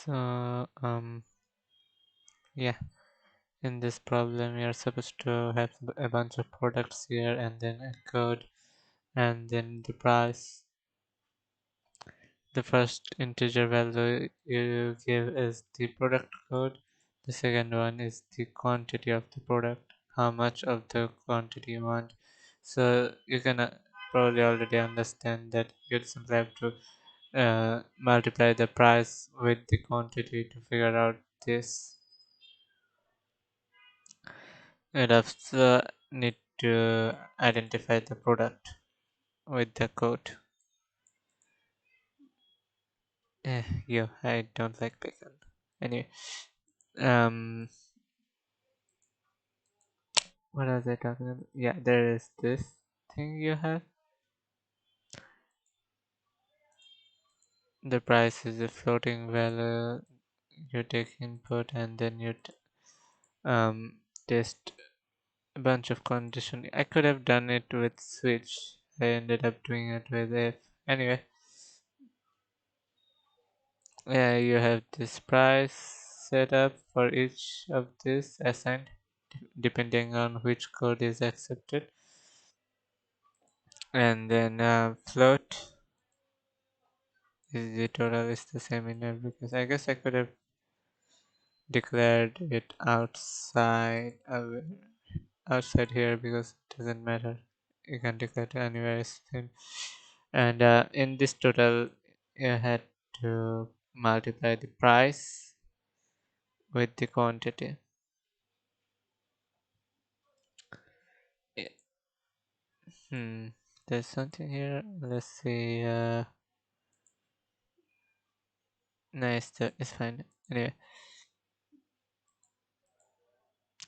So, yeah, in this problem, you're supposed to have a bunch of products here and then a code and then the price. The first integer value you give is the product code. The second one is the quantity of the product, how much of the quantity you want. So you can probably already understand that you simply have to multiply the price with the quantity to figure out this. You'd also need to identify the product with the code. I don't like bacon. Anyway, um, what was I talking about? Yeah, there is this thing you have. The price is a floating value. You take input and then test a bunch of condition. I could have done it with switch. I ended up doing it with if. Anyway, yeah, you have this price set up for each of this assigned depending on which code is accepted, and then float is the total is the same in every case. I guess I could have declared it outside here because it doesn't matter. You can declare it anywhere it's same. And in this total, you had to multiply the price with the quantity. Eh, Hmm. There's something here. Let's see. Nice. It's fine. Anyway,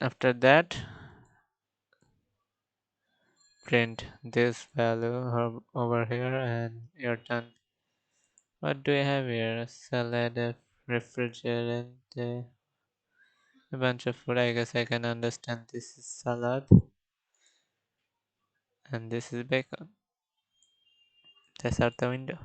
after that, print this value over here, and you're done. What do I have here? Salad, a refrigerant, a bunch of food. I guess I can understand this is salad and this is bacon. That's out the window.